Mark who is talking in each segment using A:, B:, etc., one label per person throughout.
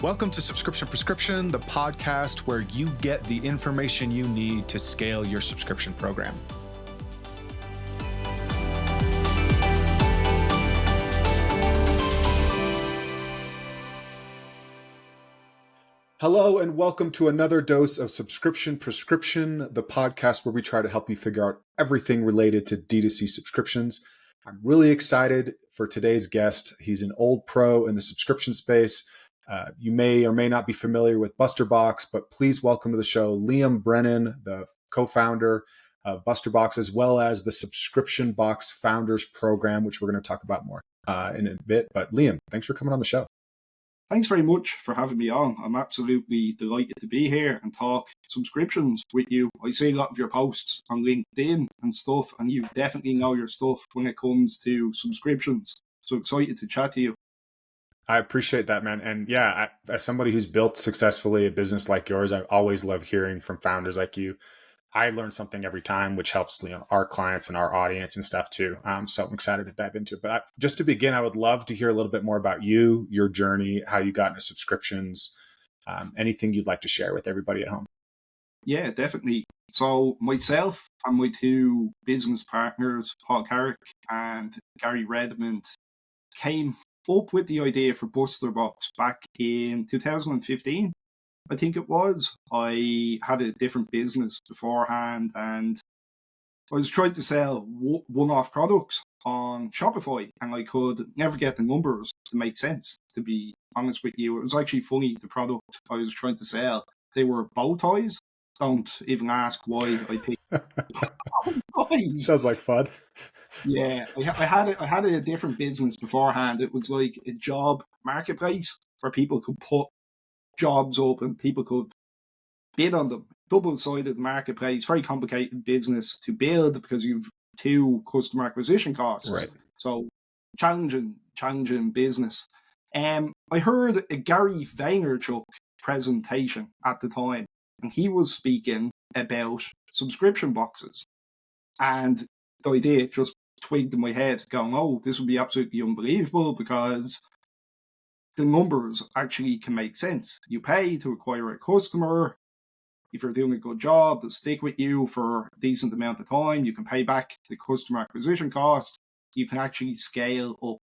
A: Welcome to Subscription Prescription, the podcast where you get the information you need to scale your subscription program. Hello, and welcome to another dose of Subscription Prescription, the podcast where we try to help you figure out everything related to D2C subscriptions. I'm really excited for today's guest. He's an old pro in the subscription space. You may or may not be familiar with BusterBox, but please welcome to the show Liam Brennan, the co-founder of BusterBox, as well as the Subscription Box Founders Program, which we're going to talk about more in a bit. But Liam, thanks for coming on the show.
B: Thanks very much for having me on. I'm absolutely delighted to be here and talk subscriptions with you. I see a lot of your posts on LinkedIn and stuff, and you definitely know your stuff when it comes to subscriptions. So excited to chat to you.
A: I appreciate that, man. And yeah, as somebody who's built successfully a business like yours, I always love hearing from founders like you. I learn something every time, which helps our clients and our audience and stuff too. So I'm excited to dive into it. But just to begin, I would love to hear a little bit more about you, your journey, how you got into subscriptions, anything you'd like to share with everybody at home.
B: Yeah, definitely. So myself and my two business partners, Paul Carrick and Gary Redmond, came up with the idea for BusterBox back in 2015. I think it was. I had a different business beforehand and I was trying to sell one-off products on Shopify and I could never get the numbers to make sense, to be honest with you. It was actually funny, the product I was trying to sell. They were bow ties. Don't even ask why I picked bow ties.
A: Sounds like fun.
B: Yeah, I had a different business beforehand. It was like a job marketplace where people could put jobs up and people could bid on them. Double-sided marketplace, very complicated business to build because you've two customer acquisition costs.
A: Right.
B: So challenging business. I heard a Gary Vaynerchuk presentation at the time, and he was speaking about subscription boxes. And the idea just twigged in my head, going, oh, this would be absolutely unbelievable because the numbers actually can make sense. You pay to acquire a customer. If you're doing a good job, they'll stick with you for a decent amount of time. You can pay back the customer acquisition cost. You can actually scale up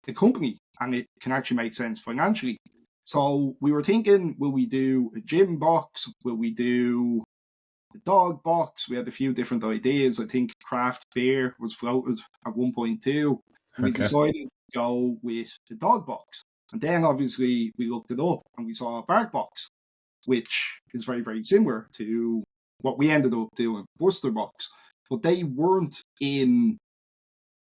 B: a company and it can actually make sense financially. So we were thinking, will we do a gym box? Will we do a dog box? We had a few different ideas. I think craft beer was floated at 1.2. We decided to go with the dog box. And then obviously we looked it up and we saw a BarkBox, which is very, very similar to what we ended up doing, BusterBox. But they weren't in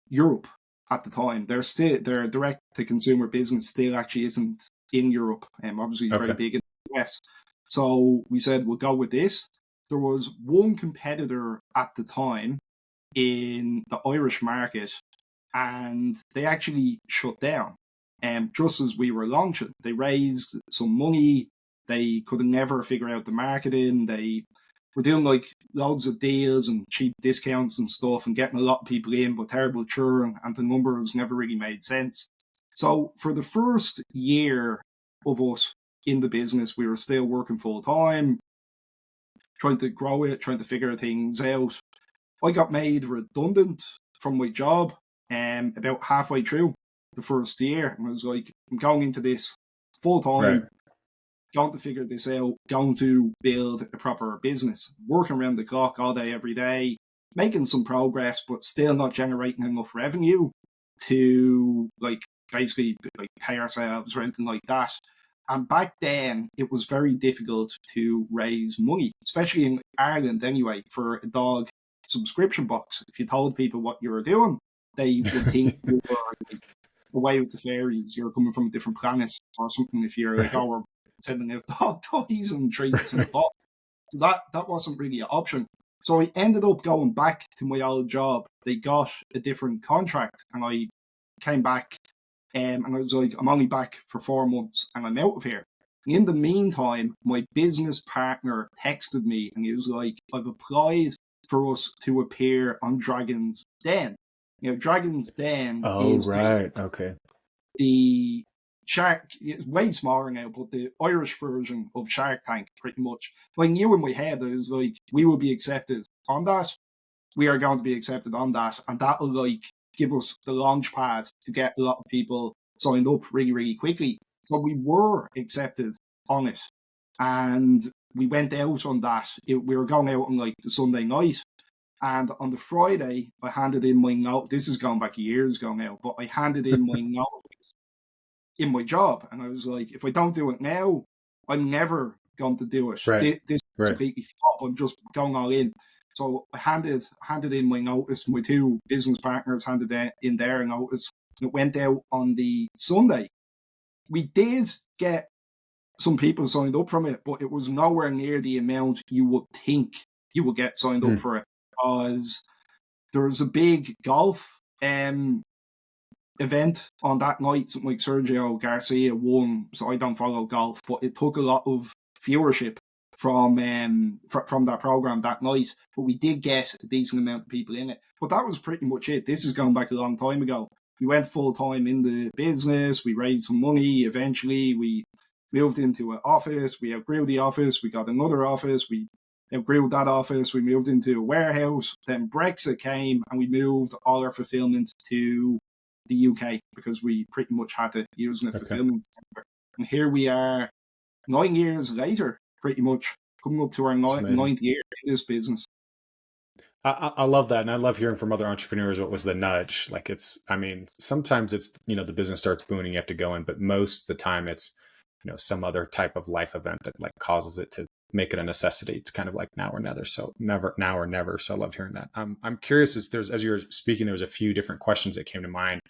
B: Europe at the time. Their direct-to-consumer business still actually isn't in Europe. Obviously very big in the US. So we said, we'll go with this. There was one competitor at the time in the Irish market, and they actually shut down. Just as we were launching, they raised some money. They could never figure out the marketing. They were doing like loads of deals and cheap discounts and stuff and getting a lot of people in, but terrible churn, and the numbers never really made sense. So for the first year of us in the business, we were still working full time, trying to grow it, trying to figure things out. I got made redundant from my job about halfway through the first year. And I was like, I'm going into this full time, going to figure this out, going to build a proper business, working around the clock all day, every day, making some progress, but still not generating enough revenue to basically pay ourselves or anything like that. And back then, it was very difficult to raise money, especially in Ireland anyway, for a dog subscription box. If you told people what you were doing, they would think you were away with the fairies, you're coming from a different planet or something. If you're like, oh, we're sending out dog toys and treats and stuff. That wasn't really an option. So I ended up going back to my old job. They got a different contract and I came back and I was like, I'm only back for 4 months and I'm out of here. In the meantime, my business partner texted me and he was like, I've applied for us to appear on Dragon's Den. Dragon's Den is
A: right.
B: the Shark is way smaller now, but the Irish version of Shark Tank, pretty much. I knew in my head, I was like, we will be accepted on that. We are going to be accepted on that, and that will like give us the launch pad to get a lot of people signed up really, really quickly. So we were accepted on it, and we went out on that. We were going out on like the Sunday night, and on the Friday, I handed in my note. This is going back years ago now, but I handed in my note in my job, and I was like, if I don't do it now, I'm never going to do it.
A: Right.
B: This is completely flop. I'm just going all in. So I handed in my notice. My two business partners handed in their notice. It went out on the Sunday. We did get some people signed up from it, but it was nowhere near the amount you would think you would get signed up for it, because there was a big golf event on that night. Something like Sergio Garcia won, so I don't follow golf, but it took a lot of viewership from that program that night. But we did get a decent amount of people in it. But that was pretty much it. This is going back a long time ago. We went full time in the business. We raised some money. Eventually, we moved into an office. We outgrew the office. We got another office. We outgrew that office. We moved into a warehouse. Then Brexit came, and we moved all our fulfillment to the UK because we pretty much had to use a fulfillment center. And here we are 9 years later, pretty much coming up to our ninth year in this business.
A: I love that. And I love hearing from other entrepreneurs what was the nudge. Like sometimes it's, the business starts booming, you have to go in, but most of the time it's, some other type of life event that like causes it to make it a necessity. It's kind of like now or never. So never, now or never. So I love hearing that. I'm curious as you were speaking, there was a few different questions that came to mind.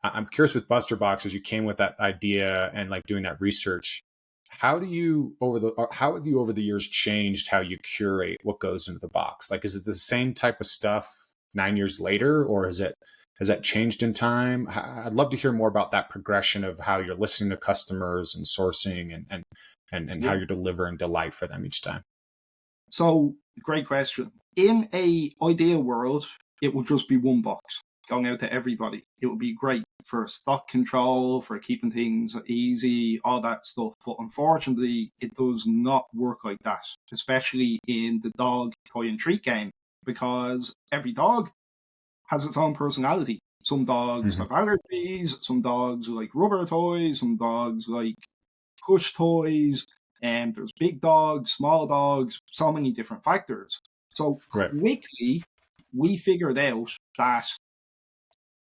A: I'm curious with BusterBox, as you came with that idea and like doing that research, how have you over the years changed how you curate what goes into the box? Like, is it the same type of stuff 9 years later, or has that changed in time? I'd love to hear more about that progression of how you're listening to customers and sourcing and how you're delivering delight for them each time.
B: So, great question. In a ideal world, it will just be one box going out to everybody. It would be great for stock control, for keeping things easy, all that stuff. But unfortunately, it does not work like that, especially in the dog toy and treat game, because every dog has its own personality. Some dogs have allergies, some dogs like rubber toys, some dogs like push toys, and there's big dogs, small dogs, so many different factors. So quickly, we figured out that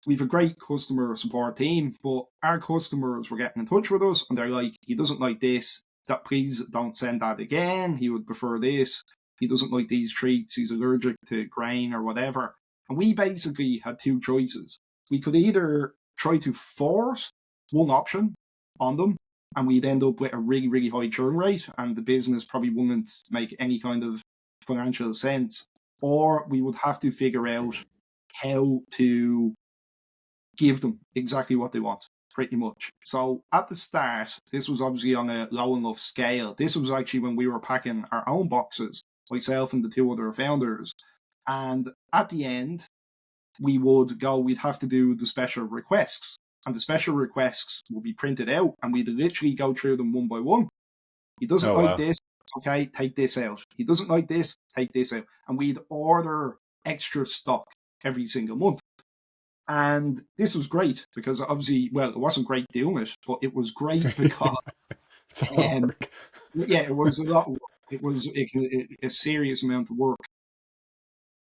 B: we've a great customer support team, but our customers were getting in touch with us and they're like, he doesn't like this, that please don't send that again. He would prefer this. He doesn't like these treats. He's allergic to grain or whatever. And we basically had two choices. We could either try to force one option on them, and we'd end up with a really, really high churn rate, and the business probably wouldn't make any kind of financial sense. Or we would have to figure out how to give them exactly what they want, pretty much. So at the start, this was obviously on a low enough scale. This was actually when we were packing our own boxes, myself and the two other founders. And at the end, we'd have to do the special requests. And the special requests will be printed out, and we'd literally go through them one by one. He doesn't like this, okay, take this out. He doesn't like this, take this out. And we'd order extra stock every single month. And this was great because obviously, well, it wasn't great doing it, but it was great because
A: it's a lot of work.
B: Yeah, it was a lot of work. It was a serious amount of work.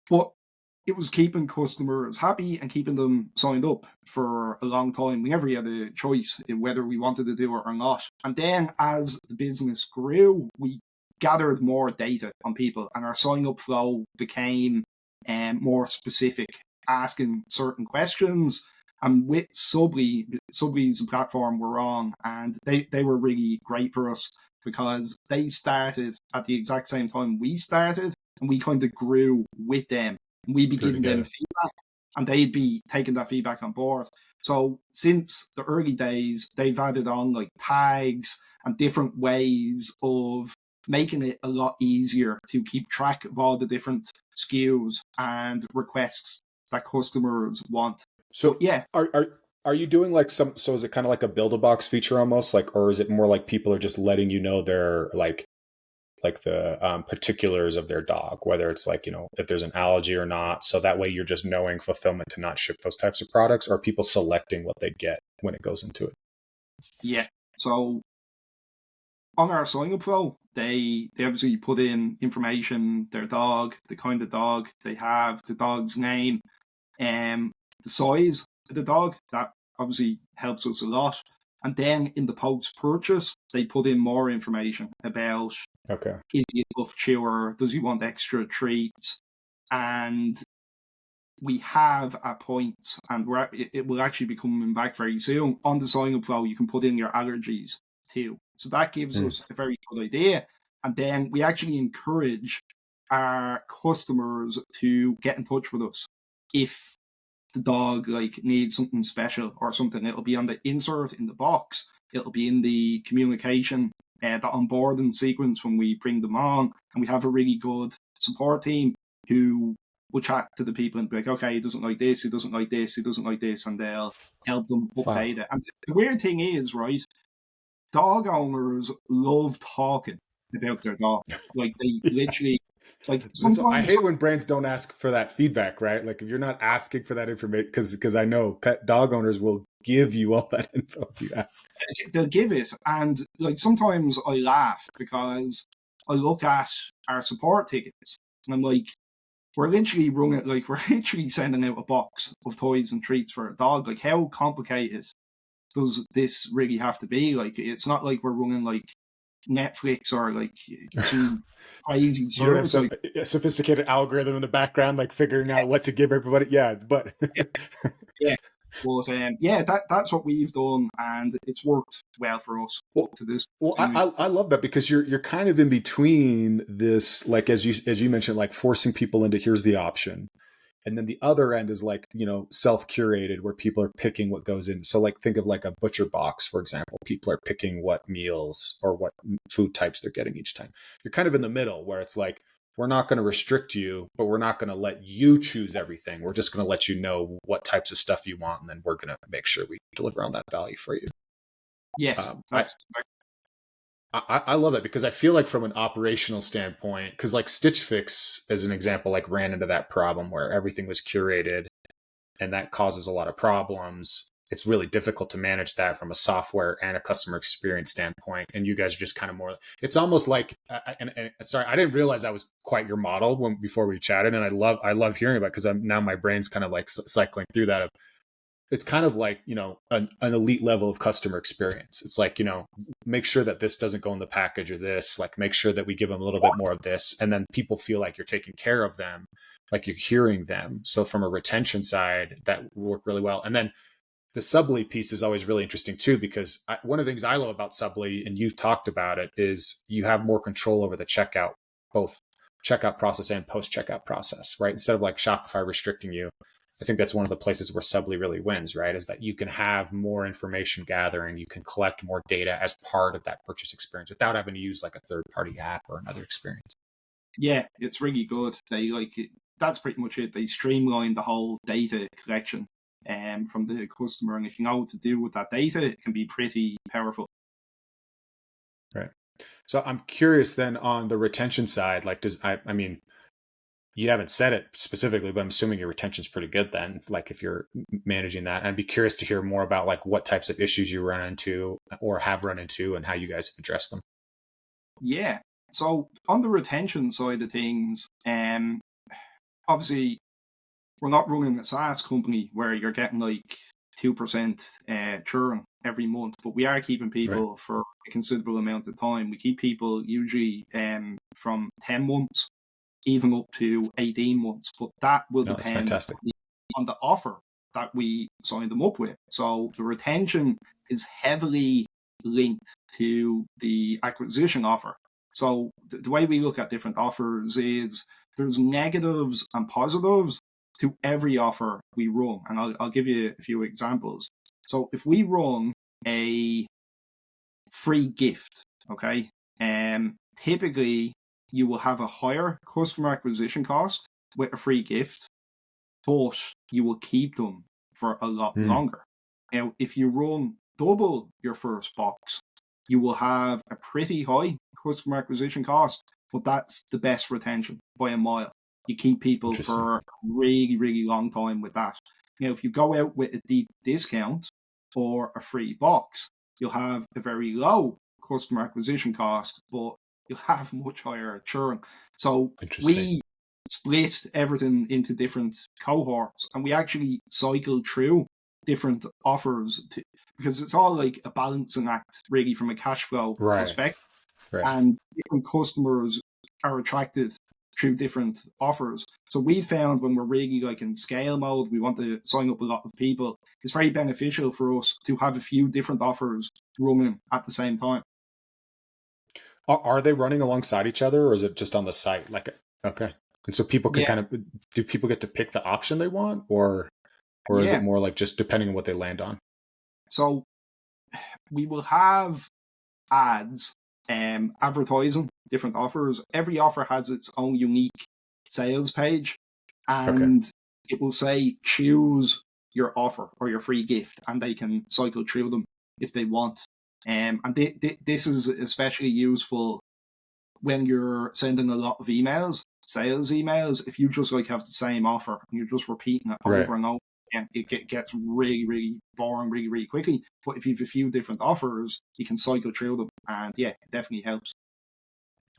B: But it was keeping customers happy and keeping them signed up for a long time. We never had a choice in whether we wanted to do it or not. And then as the business grew, we gathered more data on people and our sign-up flow became more specific, asking certain questions. And with Subly's the platform we're on, and they were really great for us because they started at the exact same time we started, and we kind of grew with them. And we'd be giving them feedback, and they'd be taking that feedback on board. So since the early days, they've added on like tags and different ways of making it a lot easier to keep track of all the different SKUs and requests that customers want.
A: So
B: yeah,
A: are Are you doing like so is it kind of like a build a box feature almost like, or is it more like people are just letting you know their like the particulars of their dog, whether it's like, if there's an allergy or not. So that way you're just knowing fulfillment to not ship those types of products, or people selecting what they get when it goes into it.
B: Yeah. So on our sign up flow, they obviously put in information, their dog, the kind of dog they have, the dog's name, the size of the dog. That obviously helps us a lot. And then in the post purchase, they put in more information about,
A: Okay.
B: is he a tough chewer? Does he want extra treats? And we have a point, and it will actually be coming back very soon. On the sign up flow, you can put in your allergies too. So that gives us a very good idea. And then we actually encourage our customers to get in touch with us if the dog like needs something special or something. It'll be on the insert in the box. It'll be in the communication, the onboarding sequence when we bring them on, and we have a really good support team who will chat to the people and be like, okay, he doesn't like this, he doesn't like this, he doesn't like this, and they'll help them update it. And the weird thing is, right, dog owners love talking about their dog. Like they literally, like sometimes
A: I hate when brands don't ask for that feedback, right? Like if you're not asking for that information, because I know pet dog owners will give you all that info if you ask.
B: They'll give it, and like sometimes I laugh because I look at our support tickets and I'm like, we're literally sending out a box of toys and treats for a dog. Like, how complicated does this really have to be? Like, it's not like we're running like Netflix or like some crazy service.
A: You don't have some sophisticated algorithm in the background, like figuring out what to give everybody. Yeah, but
B: yeah. But that's what we've done, and it's worked well for us up to this.
A: Well, I love that, because you're kind of in between this, like as you mentioned, like forcing people into here's the option, and then the other end is like, self-curated, where people are picking what goes in. So like think of like a ButcherBox, for example. People are picking what meals or what food types they're getting each time. You're kind of in the middle, where it's like, we're not going to restrict you, but we're not going to let you choose everything. We're just going to let you know what types of stuff you want, and then we're going to make sure we deliver on that value for you.
B: Yes,
A: I love that, because I feel like from an operational standpoint, because like Stitch Fix, as an example, like ran into that problem where everything was curated, and that causes a lot of problems. It's really difficult to manage that from a software and a customer experience standpoint. And you guys are just kind of more, it's almost like, and sorry, I didn't realize that was quite your model before we chatted. And I love hearing about it, because now my brain's kind of like cycling through that. It's kind of like, an elite level of customer experience. It's like, make sure that this doesn't go in the package, or this, like, make sure that we give them a little bit more of this. And then people feel like you're taking care of them, like you're hearing them. So from a retention side, that will work really well. And then the Subly piece is always really interesting too, because one of the things I love about Subly, and you've talked about it, is you have more control over the checkout, both checkout process and post-checkout process, right? Instead of like Shopify restricting you. I think that's one of the places where Subly really wins, right? Is that you can have more information gathering, you can collect more data as part of that purchase experience without having to use like a third-party app or another experience.
B: Yeah, it's really good. That's pretty much it. They streamline the whole data collection from the customer, and if you know what to do with that data, it can be pretty powerful.
A: Right. So I'm curious then on the retention side, like I mean, you haven't said it specifically, but I'm assuming your retention's pretty good then, like if you're managing that. And I'd be curious to hear more about like what types of issues you run into or have run into, and how you guys have addressed them.
B: Yeah. So on the retention side of things, obviously we're not running a SaaS company where you're getting like 2% churn every month, but we are keeping people
A: Right.
B: for a considerable amount of time. We keep people usually from 10 months, even up to 18 months, but that will
A: That's
B: depend
A: fantastic.
B: on the offer that we sign them up with. So the retention is heavily linked to the acquisition offer. So the way we look at different offers is there's negatives and positives to every offer we run. And I'll give you a few examples. So if we run a free gift, okay, typically you will have a higher customer acquisition cost with a free gift, but you will keep them for a lot longer. Now, if you run double your first box, you will have a pretty high customer acquisition cost, but that's the best retention by a mile. You keep people
A: Interesting.
B: for a really, really long time with that. Now, if you go out with a deep discount or a free box, you'll have a very low customer acquisition cost, but you'll have much higher churn. So
A: Interesting.
B: we split everything into different cohorts, and we actually cycle through different offers because it's all like a balancing act, really, from a cash flow
A: Right.
B: perspective.
A: Right.
B: And different customers are attracted through different offers. So we found when we're really like in scale mode, we want to sign up a lot of people. It's very beneficial for us to have a few different offers running at the same time.
A: Are they running alongside each other, or is it just on the site? Like, okay. And so people can
B: Yeah,
A: kind of, do people get to pick the option they want, or is it
B: yeah.
A: more like just depending on what they land on?
B: So we will have ads, advertising different offers. Every offer has its own unique sales page,
A: Okay.
B: and it will say choose your offer or your free gift, and they can cycle through them if they want. And this is especially useful when you're sending a lot of emails, sales emails. If you just like have the same offer and you're just repeating it
A: Right.
B: over and over again, it gets really, really boring really, really quickly. But if you have a few different offers, you can cycle through them, and yeah, it definitely helps.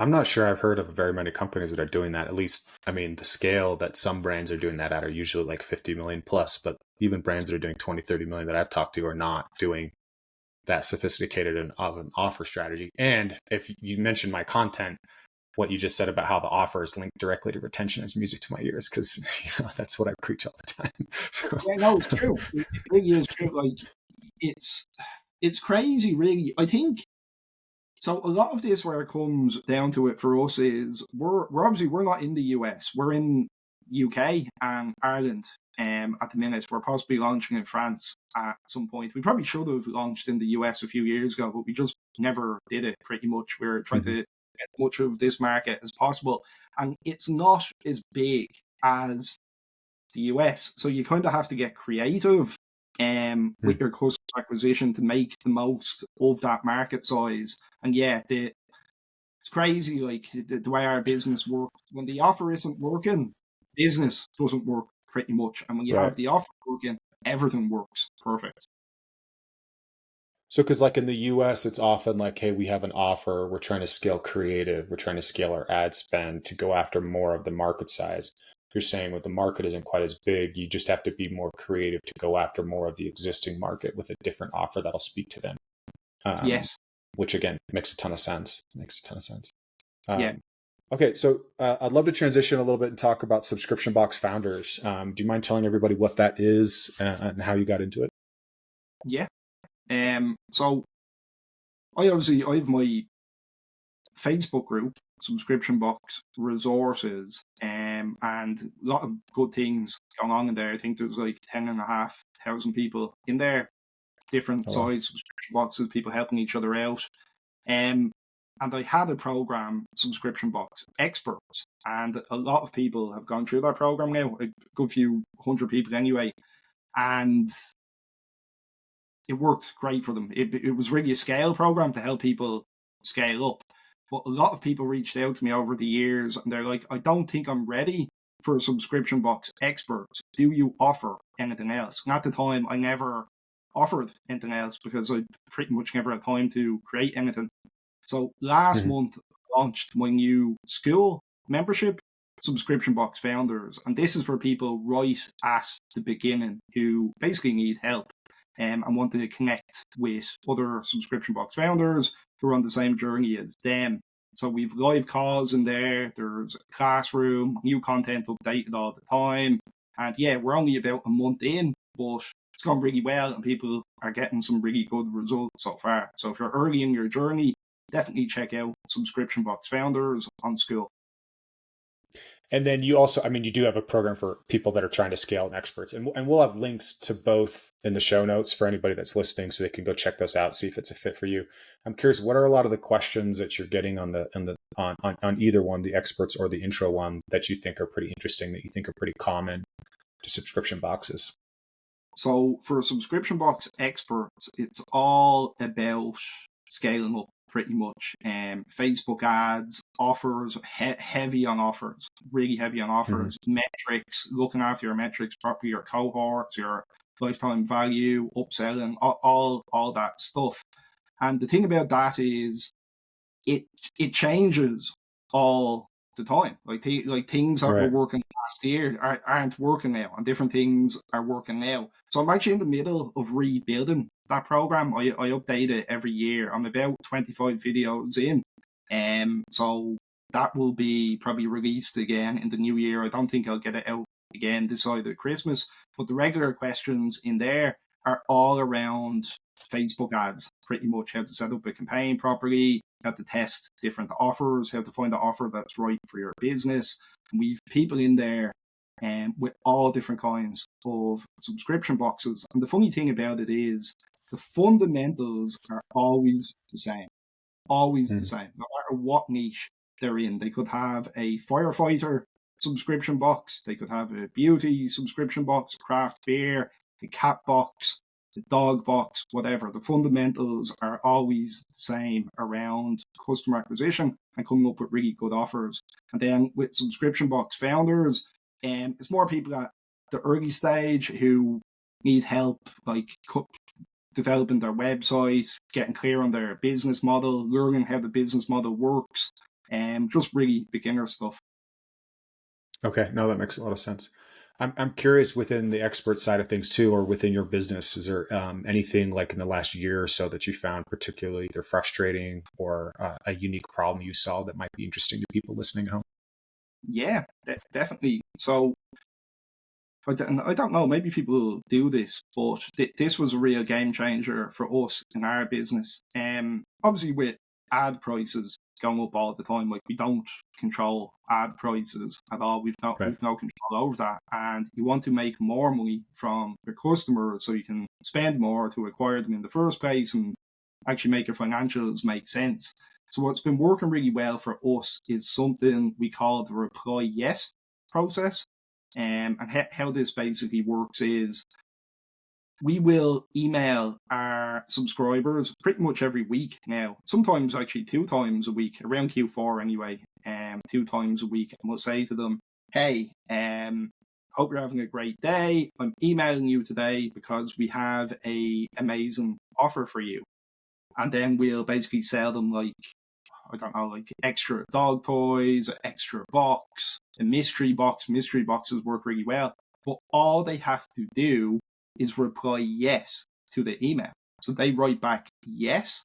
A: I'm not sure I've heard of very many companies that are doing that. At least, I mean, the scale that some brands are doing that at are usually like 50 million plus, but even brands that are doing 20, 30 million that I've talked to are not doing that sophisticated of an offer strategy. And if you mentioned my content, what you just said about how the offers link directly to retention is music to my ears, because that's what I preach all the time. So,
B: Yeah, no, it's true. It really is true. Like it's it's crazy, really. I think so. A lot of this, where it comes down to it for us, is we're obviously we're not in the US. We're in UK and Ireland. At the minute, we're possibly launching in France at some point. We probably should have launched in the US a few years ago, but we just never did it. Pretty much, we're trying to
A: mhm.
B: get as much of this market as possible, and it's not as big as the US. So you kind of have to get creative with
A: Mm.
B: your customer acquisition to make the most of that market size. And yeah, it's crazy like the way our business works. When the offer isn't working, business doesn't work pretty much. And when you have
A: Right.
B: the offer working, everything works perfect.
A: So, because like in the US, it's often like, hey, we have an offer, we're trying to scale creative, we're trying to scale our ad spend to go after more of the market size. You're saying when the market isn't quite as big, you just have to be more creative to go after more of the existing market with a different offer that'll speak to them. Um,
B: Yes.
A: which again makes a ton of sense. Makes a ton of sense.
B: Yeah.
A: Um, okay, so I'd love to transition a little bit and talk about subscription box founders. Do you mind telling everybody what that is and how you got into it?
B: Yeah. So I have my Facebook group, subscription box resources, and a lot of good things going on in there. I think there's like 10,500 people in there, different
A: Oh, wow.
B: size subscription boxes, people helping each other out. Um, and I had a program, Subscription Box Experts, and a lot of people have gone through that program now, a good few hundred people anyway, and it worked great for them. It was really a scale program to help people scale up. But a lot of people reached out to me over the years and they're like, I don't think I'm ready for a subscription box expert. Do you offer anything else? And at the time, I never offered anything else because I pretty much never had time to create anything. So last
A: Mhm.
B: month, I launched my new school membership, Subscription Box Founders. And this is for people right at the beginning who basically need help and want to connect with other subscription box founders who are on the same journey as them. So we've live calls in there. There's a classroom, new content updated all the time. And yeah, we're only about a month in, but it's gone really well and people are getting some really good results so far. So if you're early in your journey, definitely check out Subscription Box Founders on School.
A: And then you also, I mean, you do have a program for people that are trying to scale and experts, and we'll have links to both in the show notes for anybody that's listening, so they can go check those out, see if it's a fit for you. I'm curious, what are a lot of the questions that you're getting on either one, the experts or the intro one, that you think are pretty interesting, that you think are pretty common to subscription boxes?
B: So for subscription box experts, it's all about scaling up pretty much. Facebook ads, offers, heavy on offers, really heavy on offers, metrics, looking after your metrics properly, your cohorts, your lifetime value, upselling, all that stuff. And the thing about that is it changes all the time. Like things that were
A: Right.
B: working last year aren't working now, and different things are working now. So I'm actually in the middle of rebuilding that program. I update it every year. I'm about 25 videos in, so that will be probably released again in the new year. I don't think I'll get it out again this side of Christmas, but the regular questions in there are all around Facebook ads, pretty much how to set up a campaign properly, how to test different offers, how to find the offer that's right for your business. And we've people in there with all different kinds of subscription boxes. And the funny thing about it is the fundamentals are always the same, always the same, no matter what niche they're in. They could have a firefighter subscription box, they could have a beauty subscription box, craft beer, a cat box, the dog box, whatever. The fundamentals are always the same around customer acquisition and coming up with really good offers. And then with subscription box founders, it's more people at the early stage who need help, like developing their website, getting clear on their business model, learning how the business model works, and just really beginner stuff.
A: Okay, no, that makes a lot of sense. I'm curious within the expert side of things too, or within your business, is there anything like in the last year or so that you found particularly either frustrating or a unique problem you saw that might be interesting to people listening at home?
B: Yeah, definitely. So I don't know, maybe people do this, but this was a real game changer for us in our business. Obviously, with ad prices going up all the time, like we don't control ad prices at all. We've no
A: Right.
B: control over that, and you want to make more money from your customers so you can spend more to acquire them in the first place and actually make your financials make sense. So what's been working really well for us is something we call the reply yes process. And how this basically works is we will email our subscribers pretty much every week now, sometimes actually 2 times a week, around Q4 anyway, 2 times a week. And we'll say to them, hey, hope you're having a great day. I'm emailing you today because we have a amazing offer for you. And then we'll basically sell them like, I don't know, like extra dog toys, extra box, a mystery box. Mystery boxes work really well. But all they have to do is reply yes to the email. So they write back yes,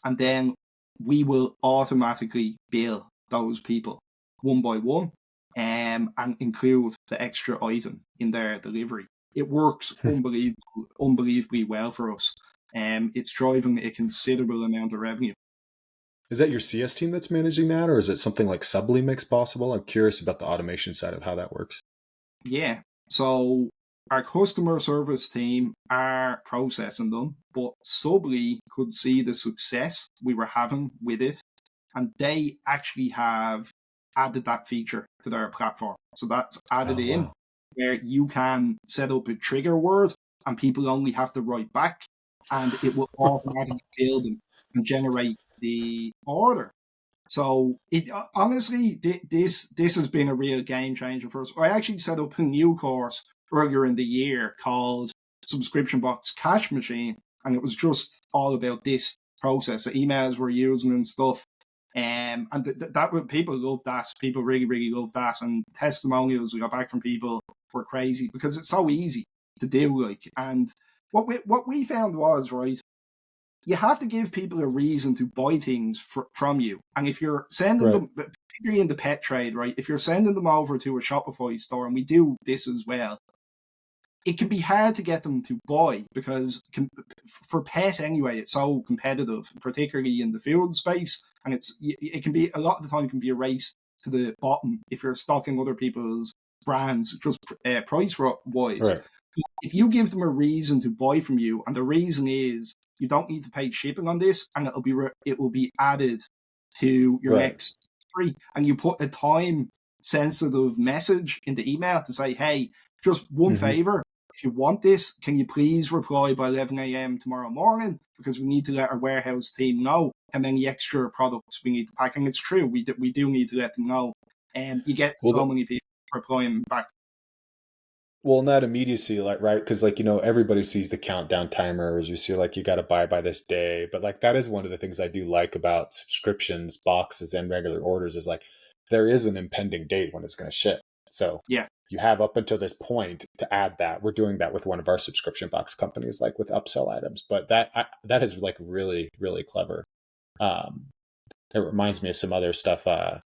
B: and then we will automatically bill those people one by one and include the extra item in their delivery. It works unbelievably well for us. It's driving a considerable amount of revenue.
A: Is that your CS team that's managing that, or is it something like Subly makes possible? I'm curious about the automation side of how that works.
B: Yeah. So our customer service team are processing them, but Subly could see the success we were having with it, and they actually have added that feature to their platform. So that's added
A: Oh,
B: in
A: wow.
B: where you can set up a trigger word and people only have to write back and it will automatically build and generate the order. So it honestly, this has been a real game changer for us. I actually set up a new course earlier in the year called Subscription Box Cash Machine, and it was just all about this process, the emails we're using and stuff. And that people love that. People really, really love that. And testimonials we got back from people were crazy because it's so easy to do. Like, and what we found was right. You have to give people a reason to buy things from you. And if you're sending
A: Right.
B: them, particularly in the pet trade, right? If you're sending them over to a Shopify store, and we do this as well, it can be hard to get them to buy because for pet anyway, it's so competitive, particularly in the food space. And it can be a lot of the time can be a race to the bottom if you're stocking other people's brands just price wise.
A: Right.
B: If you give them a reason to buy from you, and the reason is you don't need to pay shipping on this, and it will be added to your
A: Right.
B: next free, and you put a time sensitive message in the email to say, hey, just one favor, if you want this, can you please reply by 11 a.m. tomorrow morning? Because we need to let our warehouse team know how many extra products we need to pack. And it's true, we do need to let them know. And you get so many people replying back.
A: Well, in that immediacy, like, right? Because, like, everybody sees the countdown timers. You see, like, you got to buy by this day. But, like, that is one of the things I do like about subscriptions, boxes, and regular orders is, like, there is an impending date when it's going to ship. So
B: yeah,
A: you have up until this point to add that. We're doing that with one of our subscription box companies, like with upsell items. But that is, like, really, really clever. It reminds me of some other stuff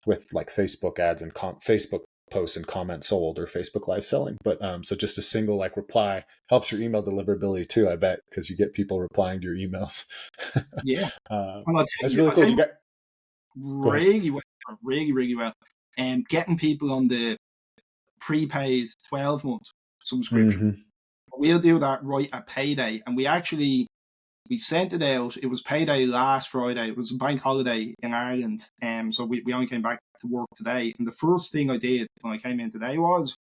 A: with, like, Facebook ads and Facebook posts and comments sold, or Facebook live selling. But so just a single, like, reply helps your email deliverability too, I bet, because you get people replying to your emails.
B: Yeah.
A: That's really cool. You got
B: really well. And getting people on the prepaid 12-month subscription. We'll do that right at payday. And we sent it out. It was payday last Friday. It was a bank holiday in Ireland. So we only came back to work today. And the first thing I did when I came in today was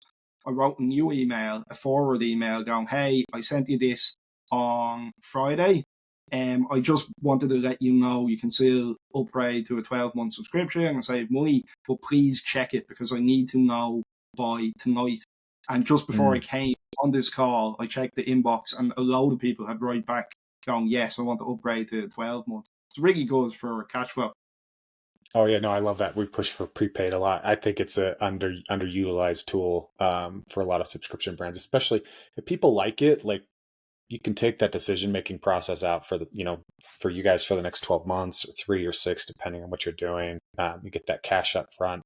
B: I wrote a new email, a forward email going, hey, I sent you this on Friday. I just wanted to let you know you can still upgrade to a 12-month subscription and save money, but please check it because I need to know by tonight. And just before I came on this call, I checked the inbox and a load of people had right back going, yes, I want to upgrade to 12 months. It's really good for cash flow.
A: Oh yeah, no, I love that. We push for prepaid a lot. I think it's a underutilized tool for a lot of subscription brands, especially if people like it. Like, you can take that decision-making process out for for you guys for the next 12 months or 3 or 6, depending on what you're doing. You get that cash up front.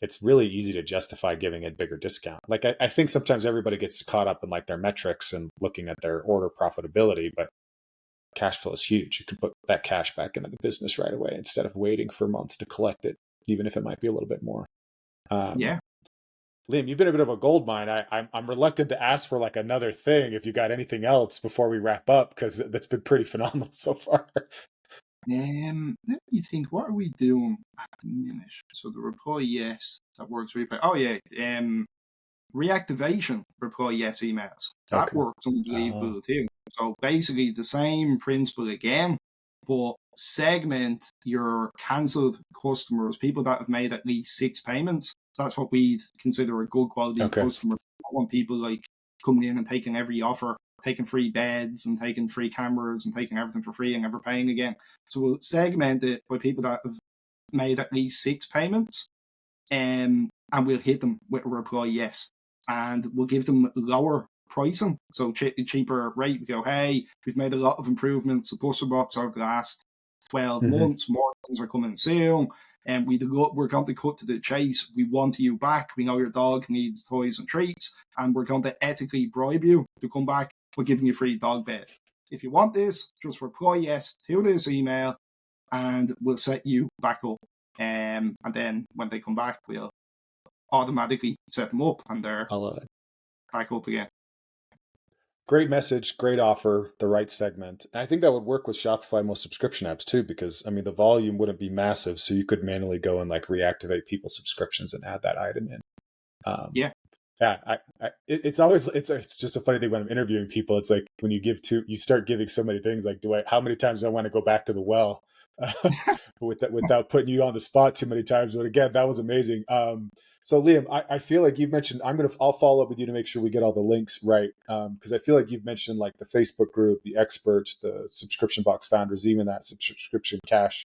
A: It's really easy to justify giving a bigger discount. Like, I think sometimes everybody gets caught up in, like, their metrics and looking at their order profitability, but cash flow is huge. You can put that cash back into the business right away instead of waiting for months to collect it, even if it might be a little bit more.
B: Yeah.
A: Liam, you've been a bit of a gold mine. I'm reluctant to ask for, like, another thing if you got anything else before we wrap up, because that's been pretty phenomenal so far.
B: Let me think, what are we doing at the minute? So the reply yes, that works really well. Oh yeah, reactivation reply yes emails. That works unbelievable too. So basically the same principle again, but segment your cancelled customers, people that have made at least 6 payments. That's what we consider a good quality customer. I want people, like, coming in and taking every offer, taking free beds and taking free cameras and taking everything for free and never paying again. So we'll segment it by people that have made at least 6 payments, and we'll hit them with a reply yes. And we'll give them lower pricing, so cheaper rate. We go, hey, we've made a lot of improvements to BusterBox over the last 12 months. More things are coming soon. And we're going to cut to the chase. We want you back. We know your dog needs toys and treats, and we're going to ethically bribe you to come back by giving you free dog bed. If you want this, just reply yes to this email, and we'll set you back up. And then when they come back, we'll automatically set them up, and they're back up again.
A: Great message, great offer, the right segment. And I think that would work with Shopify most subscription apps too, because, I mean, the volume wouldn't be massive, so you could manually go and, like, reactivate people's subscriptions and add that item in. It's just a funny thing when I'm interviewing people. It's like when you start giving so many things. Like, how many times do I want to go back to the well without putting you on the spot too many times? But again, that was amazing. So Liam, I feel like you've mentioned, I'll follow up with you to make sure we get all the links right. Because I feel like you've mentioned, like, the Facebook group, the experts, the subscription box founders, even that subscription cash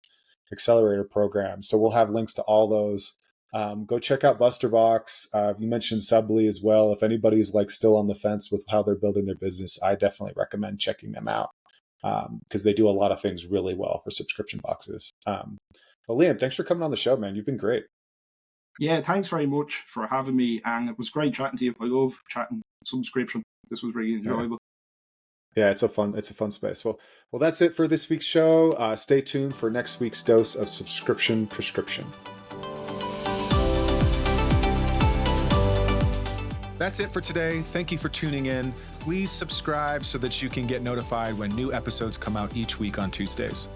A: accelerator program. So we'll have links to all those. Go check out BusterBox. You mentioned Subly as well. If anybody's, like, still on the fence with how they're building their business, I definitely recommend checking them out. Because they do a lot of things really well for subscription boxes. But Liam, thanks for coming on the show, man. You've been great.
B: Yeah, thanks very much for having me, and it was great chatting to you. I love chatting subscription. This was really enjoyable.
A: Yeah, it's a fun space. Well, that's it for this week's show. Stay tuned for next week's dose of subscription prescription. That's it for today. Thank you for tuning in. Please subscribe so that you can get notified when new episodes come out each week on Tuesdays.